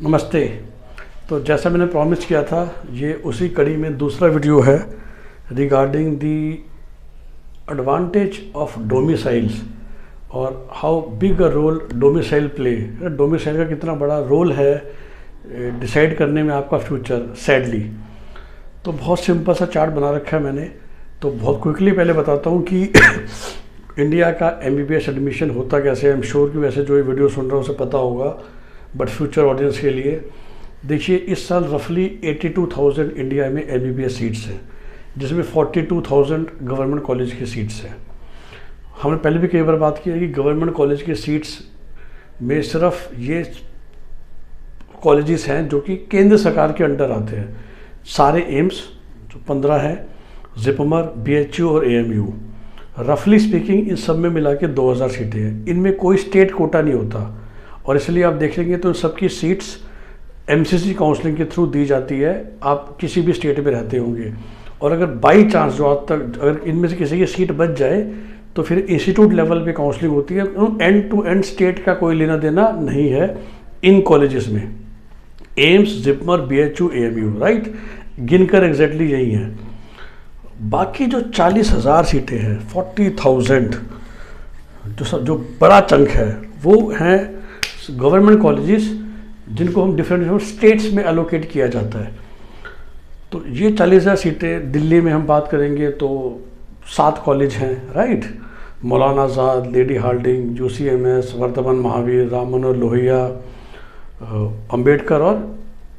नमस्ते। तो जैसा मैंने प्रॉमिस किया था, ये उसी कड़ी में दूसरा वीडियो है regarding the advantage of domiciles और how big a role domicile play. Domicile का कितना बड़ा रोल है डिसाइड करने में आपका फ्यूचर। सैडली तो बहुत सिंपल सा चार्ट बना रखा है मैंने, तो बहुत क्विकली पहले बताता हूँ कि इंडिया का एमबीबीएस एडमिशन होता कैसे है। आई एम श्योर कि वैसे जो ये वीडियो सुन रहा है उसे पता होगा, बट फ्यूचर ऑडियंस के लिए देखिए, इस साल रफली 82,000 इंडिया में एमबीबीएस सीट्स हैं, जिसमें 42,000 गवर्नमेंट कॉलेज की सीट्स हैं। हमने पहले भी कई बार बात की है कि गवर्नमेंट कॉलेज की सीट्स में सिर्फ ये कॉलेजेस हैं जो कि केंद्र सरकार के अंडर आते हैं। सारे एम्स जो 15 हैं, जिपमर, बीएचयू और एएमयू, रफली स्पीकिंग इन सब में मिला के 2,000 सीटें हैं। इनमें कोई स्टेट कोटा नहीं होता और इसलिए आप देखेंगे तो सबकी सीट्स एमसीसी काउंसलिंग के थ्रू दी जाती है। आप किसी भी स्टेट में रहते होंगे और अगर बाई चांस जो आज तक अगर इनमें से किसी की सीट बच जाए तो फिर इंस्टीट्यूट लेवल पे काउंसलिंग होती है। एंड टू एंड स्टेट का कोई लेना देना नहीं है इन कॉलेजेस में। AIIMS, JIPMER, BHU, AMU, right, गिनकर एग्जैक्टली यही है। बाकी जो 40,000 सीटें हैं, 40,000 जो बड़ा चंक है, वो हैं गवर्नमेंट कॉलेजेस जिनको हम डिफरेंट स्टेट्स में एलोकेट किया जाता है। तो ये 40,000 सीटें दिल्ली में हम बात करेंगे तो 7 कॉलेज हैं, राइट, मौलाना आज़ाद, lady Hardinge, UCMS, Varthaman Mahavir, Ram Manohar Lohia, Ambedkar और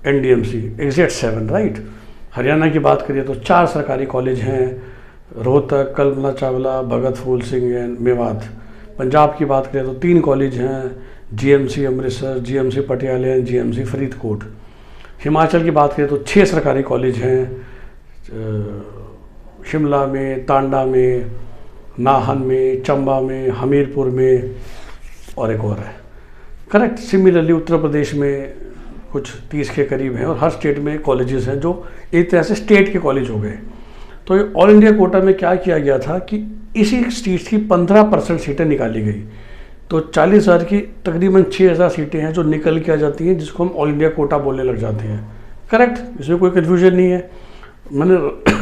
एनडीएमसी, एग्जैक्ट 7, राइट। हरियाणा की बात करिए तो 4 सरकारी कॉलेज हैं, रोहतक, कल्पना चावला, भगत फूल सिंह एंड मेवात। पंजाब की बात करें तो 3 कॉलेज हैं, GMC Amritsar, GMC Patiala and GMC Faridkot. Himachal की बात करें तो 6 सरकारी कॉलेज हैं, शिमला में, टांडा में, नाहन में, चंबा में, हमीरपुर में और एक और है, करेक्ट। सिमिलरली उत्तर प्रदेश में कुछ 30 के करीब हैं और हर स्टेट में कॉलेजेस हैं जो एक तरह से स्टेट के कॉलेज हो गए। तो ये ऑल इंडिया कोटा में क्या किया गया था कि इसी सीट की 15% सीटें निकाली गई। तो 40,000 की तकरीबन 6,000 सीटें हैं जो निकल के आ जाती हैं, जिसको हम ऑल इंडिया कोटा बोलने लग जाते हैं, करेक्ट। इसमें कोई कन्फ्यूजन नहीं है। मैंने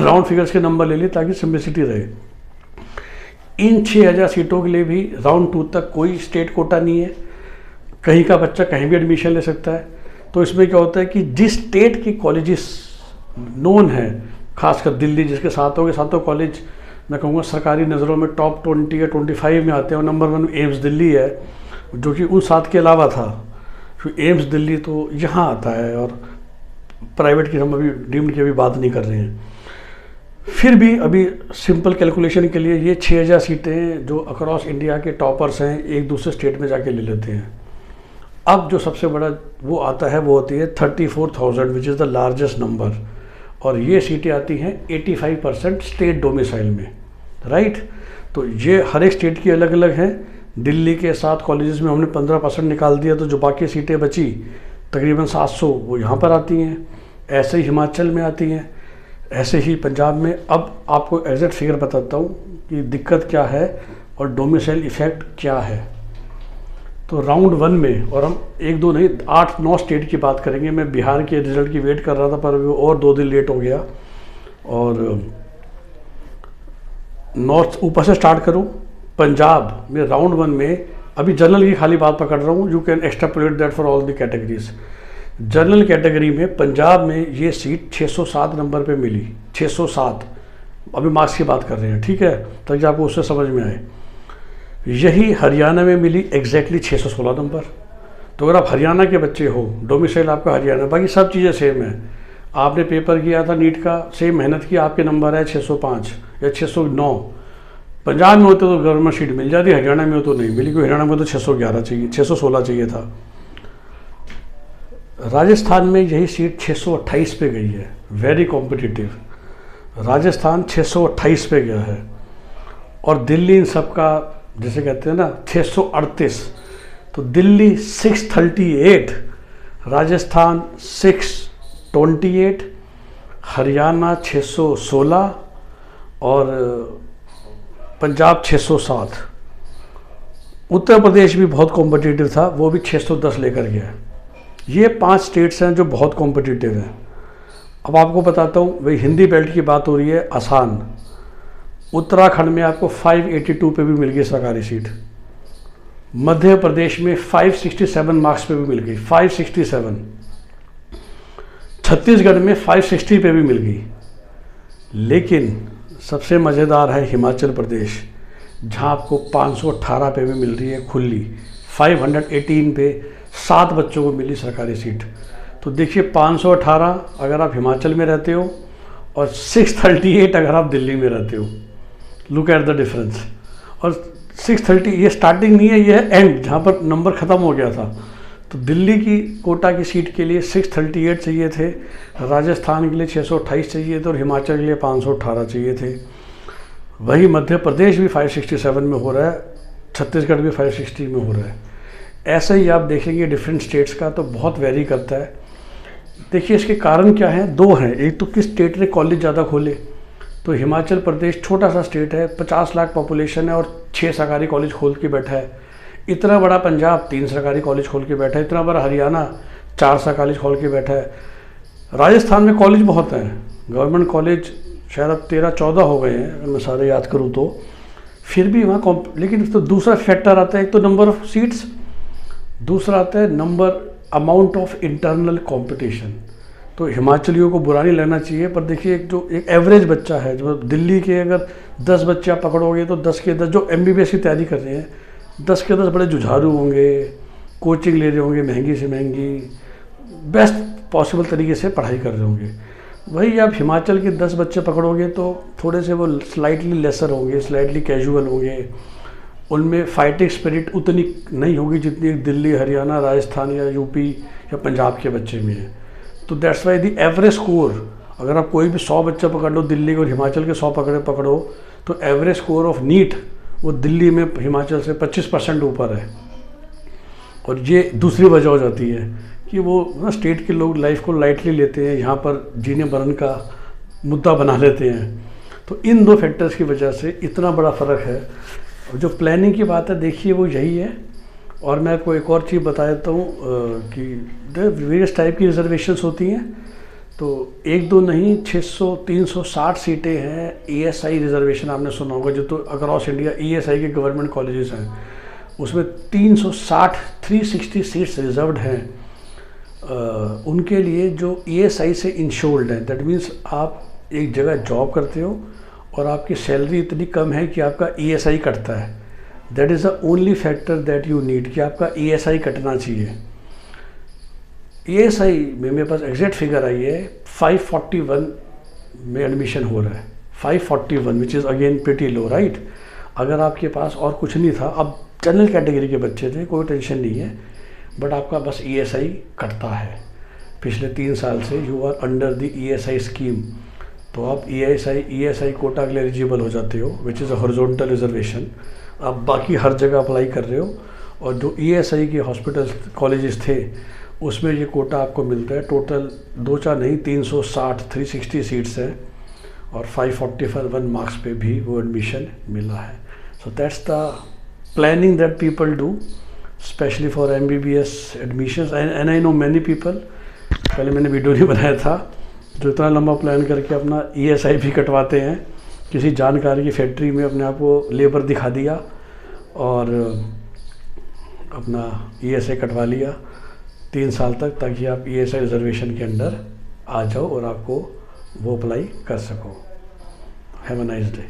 राउंड फिगर्स के नंबर ले लिए ताकि सिम्प्लिसिटी रहे। इन 6,000 सीटों के लिए भी राउंड 2 तक कोई स्टेट कोटा नहीं है, कहीं का बच्चा कहीं भी एडमिशन ले सकता है। तो इसमें क्या होता है कि जिस स्टेट की कॉलेजेस नोन है, खासकर दिल्ली जिसके सातों कॉलेज मैं कहूँगा सरकारी नज़रों में टॉप 20 या 25 में आते हैं, और नंबर 1 एम्स दिल्ली है जो कि उन 7 के अलावा था। फिर एम्स दिल्ली तो यहाँ आता है, और प्राइवेट की हम अभी डीम्ड की अभी बात नहीं कर रहे हैं। फिर भी अभी सिंपल कैलकुलेशन के लिए ये 6,000 सीटें जो अक्रॉस इंडिया के टॉपर्स हैं एक दूसरे स्टेट में जाके ले लेते हैं। अब जो सबसे बड़ा वो आता है वो होती है 34,000 which is the largest number, और ये सीटें आती हैं 85% स्टेट डोमिसाइल में, राइट। तो ये हर एक स्टेट की अलग अलग हैं। दिल्ली के 7 कॉलेजेस में हमने 15% निकाल दिया, तो जो बाकी सीटें बची तकरीबन 700 वो यहाँ पर आती हैं। ऐसे ही हिमाचल में आती हैं, ऐसे ही पंजाब में। अब आपको एग्जैक्ट फिगर बताता हूँ कि दिक्कत क्या है और डोमिसाइल इफेक्ट क्या है। तो राउंड 1 में, और हम 1 2 नहीं 8-9 स्टेट की बात करेंगे। मैं बिहार के रिजल्ट की वेट कर रहा था पर वो और 2 दिन लेट हो गया। और नॉर्थ ऊपर से स्टार्ट करूं, पंजाब में राउंड 1 में अभी जनरल की खाली बात पकड़ रहा हूं, you can extrapolate that for all the categories. General category में पंजाब में ये सीट 607 नंबर पे मिली, 607। अभी मार्क्स की बात कर रहे हैं, ठीक है, ताकि आपको उससे समझ में आए। यही हरियाणा में मिली एग्जैक्टली 616 नंबर। तो अगर आप हरियाणा के बच्चे हो, डोमिसाइल आपका हरियाणा, बाकी सब चीज़ें सेम है। आपने पेपर किया था नीट का, सेम मेहनत की, आपके नंबर है 605 या 609। पंजाब में होते तो गवर्नमेंट सीट मिल जाती, हरियाणा में हो तो नहीं मिली, क्योंकि हरियाणा में तो 611 चाहिए, 616 चाहिए था। राजस्थान में यही सीट 628 पे गई है, वेरी कॉम्पिटिटिव। राजस्थान 628 पे गया है, और दिल्ली इन सबका जैसे कहते हैं ना 638। तो दिल्ली 638, राजस्थान 628, हरियाणा 616 और पंजाब 607। उत्तर प्रदेश भी बहुत कॉम्पिटिटिव था, वो भी 610 लेकर गया। ये 5 स्टेट्स हैं जो बहुत कॉम्पिटिटिव हैं। अब आपको बताता हूँ, भाई हिंदी बेल्ट की बात हो रही है, आसान। उत्तराखंड में आपको 582 पे भी मिल गई सरकारी सीट। मध्य प्रदेश में 567 मार्क्स पे भी मिल गई, 567। छत्तीसगढ़ में 560 पे भी मिल गई। लेकिन सबसे मज़ेदार है हिमाचल प्रदेश, जहाँ आपको 518 पे भी मिल रही है खुली। 518 पे 7 बच्चों को मिली सरकारी सीट। तो देखिए 518 अगर आप हिमाचल में रहते हो और 638 अगर आप दिल्ली में रहते हो। Look at the difference. और 630 ये स्टार्टिंग नहीं है, ये है एंड, जहाँ पर नंबर ख़त्म हो गया था। तो दिल्ली की कोटा की सीट के लिए 638 चाहिए थे, राजस्थान के लिए 628 चाहिए थे और हिमाचल के लिए 518 चाहिए थे। वही मध्य प्रदेश भी 567 में हो रहा है, छत्तीसगढ़ भी 560 में हो रहा है। ऐसे ही आप देखेंगे डिफरेंट स्टेट्स का तो बहुत वेरी करता है। देखिए इसके कारण क्या हैं, 2 हैं। एक तो किस स्टेट ने कॉलेज ज़्यादा खोले, तो हिमाचल प्रदेश छोटा सा स्टेट है, 50 लाख पॉपुलेशन है और 6 सरकारी कॉलेज खोल के बैठा है। इतना बड़ा पंजाब 3 सरकारी कॉलेज खोल के बैठा है। इतना बड़ा हरियाणा 4 सरकारी कॉलेज खोल के बैठा है। राजस्थान में कॉलेज बहुत हैं, गवर्नमेंट कॉलेज शायद अब 13-14 हो गए हैं अगर मैं सारे याद करूँ तो। फिर भी वहाँ लेकिन तो दूसरा फैक्टर आता है, एक तो नंबर ऑफ सीट्स, दूसरा आता है अमाउंट ऑफ इंटरनल कंपटीशन। तो हिमाचलियों को बुरा नहीं लगना चाहिए, पर देखिए एक एवरेज बच्चा है, जो दिल्ली के अगर 10 बच्चे आप पकड़ोगे तो 10 के 10 जो MBBS की तैयारी कर रहे हैं, 10 के 10 बड़े जुझारू होंगे, कोचिंग ले रहे होंगे महंगी से महंगी, बेस्ट पॉसिबल तरीके से पढ़ाई कर रहे होंगे। वही आप हिमाचल के 10 बच्चे पकड़ोगे तो थोड़े से वो स्लाइटली लेसर होंगे, स्लाइटली कैजुअल होंगे, उनमें फाइटिंग स्पिरिट उतनी नहीं होगी जितनी दिल्ली, हरियाणा, राजस्थान या यूपी या पंजाब के बच्चे में है। तो that's why the average score, अगर आप कोई भी 100 बच्चा पकड़ लो दिल्ली और हिमाचल के 100 पकड़ो तो एवरेज स्कोर ऑफ नीट वो दिल्ली में हिमाचल से 25% ऊपर है। और ये दूसरी वजह हो जाती है कि वो ना स्टेट के लोग लाइफ को लाइटली लेते हैं, यहाँ पर जीने मरण का मुद्दा बना लेते हैं। तो इन 2 फैक्टर्स की वजह से इतना बड़ा फ़र्क है। और जो प्लानिंग की बात है, देखिए वो यही है। और मैं आपको एक और चीज़ बता देता हूँ कि वेरियस टाइप की रिजर्वेशंस होती हैं। तो 1-2 नहीं, 600-360 सीटें हैं। ESI रिजर्वेशन आपने सुना होगा, जो तो अक्रॉस इंडिया ESI के गवर्नमेंट कॉलेजेस हैं, उसमें 360 सीट्स रिजर्व्ड हैं उनके लिए जो ESI से इंश्योर्ड हैं। दैट मीन्स आप एक जगह जॉब करते हो और आपकी सैलरी इतनी कम है कि आपका ESI कटता है। That is the only factor that you need, कि आपका ESI कटना चाहिए। ESI में मेरे पास एग्जैक्ट फिगर आई है, 541 में एडमिशन हो रहा है। 541 which is again pretty low, right. अगर आपके पास और कुछ नहीं था, अब जनरल कैटेगरी के बच्चे थे, कोई टेंशन नहीं है, बट आपका बस ESI कटता है। पिछले 3 साल से you are under the ESI scheme, तो आप ESI कोटा के लिए एलिजिबल हो जाते हो, which is a horizontal reservation. आप बाकी हर जगह अप्लाई कर रहे हो, और जो ESI के हॉस्पिटल कॉलेजेस थे उसमें ये कोटा आपको मिलता है। टोटल 2-4 नहीं, 360 सीट्स हैं और 541 मार्क्स पे भी वो एडमिशन मिला है। So that's the planning that people do, specially for MBBS admissions. And I know many people, पहले मैंने वीडियो नहीं बनाया था, जो इतना लंबा प्लान करके अपना ESI भी कटवाते हैं। किसी जानकारी की फैक्ट्री में अपने आप को लेबर दिखा दिया और अपना ESI कटवा लिया 3 साल तक, ताकि आप ESI रिजर्वेशन के अंडर आ जाओ और आपको वो अप्लाई कर सको। Have a nice day.